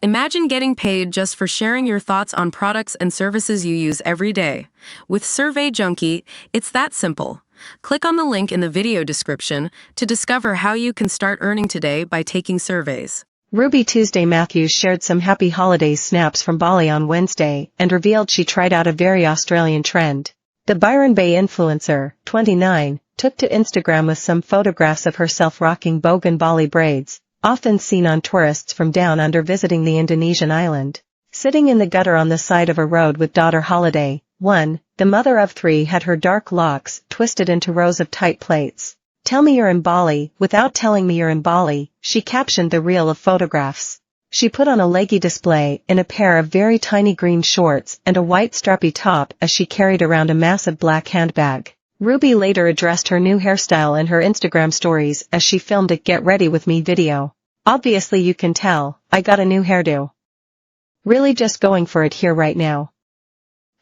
Imagine getting paid just for sharing your thoughts on products and services you use every day. With Survey Junkie, it's that simple. Click on the link in the video description to discover how you can start earning today by taking surveys. Ruby Tuesday Matthews shared some happy holidays snaps from Bali on Wednesday and revealed she tried out a very Australian trend. The Byron Bay influencer, 29, took to Instagram with some photographs of herself rocking Bogan Bali braids, often seen on tourists from down under visiting the Indonesian island. Sitting in the gutter on the side of a road with daughter Holiday, 1, the mother of 3 had her dark locks twisted into rows of tight plaits. "Tell me you're in Bali without telling me you're in Bali," she captioned the reel of photographs. She put on a leggy display in a pair of very tiny green shorts and a white strappy top as she carried around a massive black handbag. Ruby later addressed her new hairstyle in her Instagram stories as she filmed a "Get Ready With Me" video. "Obviously you can tell, I got a new hairdo. Really just going for it here right now.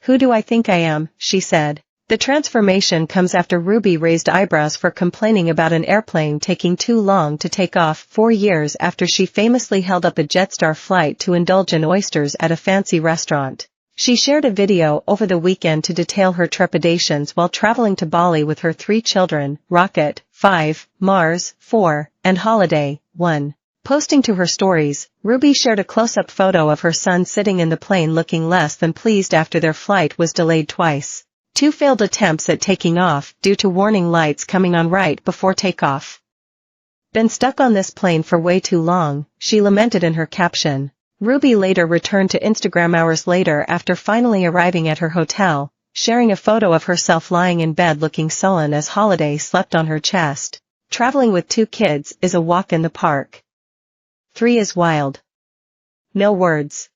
Who do I think I am?" she said. The transformation comes after Ruby raised eyebrows for complaining about an airplane taking too long to take off 4 years after she famously held up a Jetstar flight to indulge in oysters at a fancy restaurant. She shared a video over the weekend to detail her trepidations while traveling to Bali with her 3 children, Rocket, 5, Mars, 4, and Holiday, 1. Posting to her stories, Ruby shared a close-up photo of her son sitting in the plane looking less than pleased after their flight was delayed twice. 2 failed attempts at taking off due to warning lights coming on right before takeoff. "Been stuck on this plane for way too long," she lamented in her caption. Ruby later returned to Instagram hours later after finally arriving at her hotel, sharing a photo of herself lying in bed looking sullen as Holiday slept on her chest. "Traveling with 2 kids is a walk in the park. 3 is wild. No words.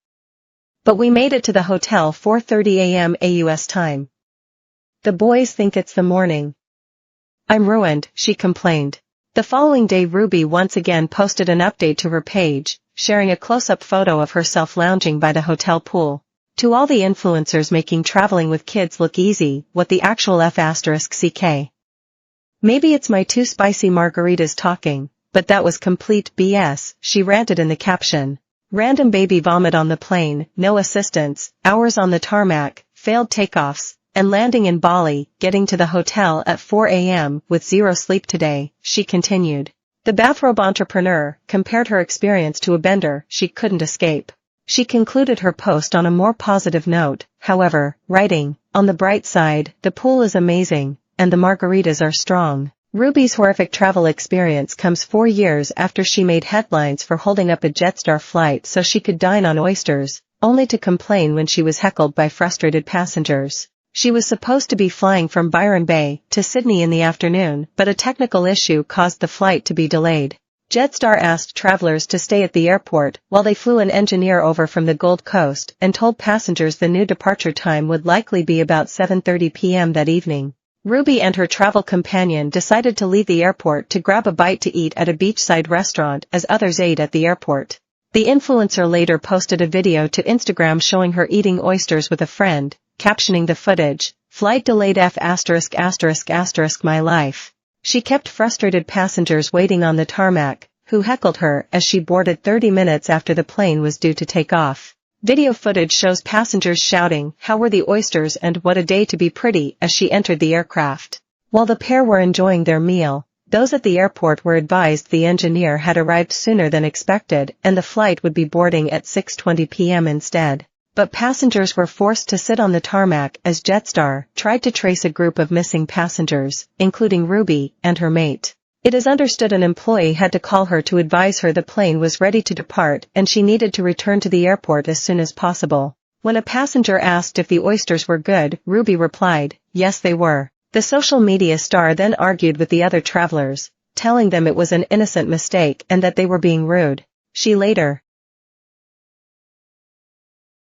But we made it to the hotel 4:30 a.m. AUS time. The boys think it's the morning. I'm ruined," she complained. The following day Ruby once again posted an update to her page, sharing a close-up photo of herself lounging by the hotel pool. "To all the influencers making traveling with kids look easy, what the actual F***ck. Maybe it's my too spicy margaritas talking, but that was complete BS," she ranted in the caption. "Random baby vomit on the plane, no assistance, hours on the tarmac, failed takeoffs, and landing in Bali, getting to the hotel at 4 a.m. with 0 sleep today," she continued. The bathrobe entrepreneur compared her experience to a bender she couldn't escape. She concluded her post on a more positive note, however, writing, "On the bright side, the pool is amazing, and the margaritas are strong." Ruby's horrific travel experience comes 4 years after she made headlines for holding up a Jetstar flight so she could dine on oysters, only to complain when she was heckled by frustrated passengers. She was supposed to be flying from Byron Bay to Sydney in the afternoon, but a technical issue caused the flight to be delayed. Jetstar asked travelers to stay at the airport while they flew an engineer over from the Gold Coast and told passengers the new departure time would likely be about 7:30 p.m. that evening. Ruby and her travel companion decided to leave the airport to grab a bite to eat at a beachside restaurant as others ate at the airport. The influencer later posted a video to Instagram showing her eating oysters with a friend, captioning the footage, "Flight delayed F***** my life." She kept frustrated passengers waiting on the tarmac, who heckled her as she boarded 30 minutes after the plane was due to take off. Video footage shows passengers shouting, "How were the oysters and what a day to be pretty," as she entered the aircraft. While the pair were enjoying their meal, those at the airport were advised the engineer had arrived sooner than expected and the flight would be boarding at 6:20 p.m. instead. But passengers were forced to sit on the tarmac as Jetstar tried to trace a group of missing passengers, including Ruby and her mate. It is understood an employee had to call her to advise her the plane was ready to depart and she needed to return to the airport as soon as possible. When a passenger asked if the oysters were good, Ruby replied, "Yes they were." The social media star then argued with the other travelers, telling them it was an innocent mistake and that they were being rude. She later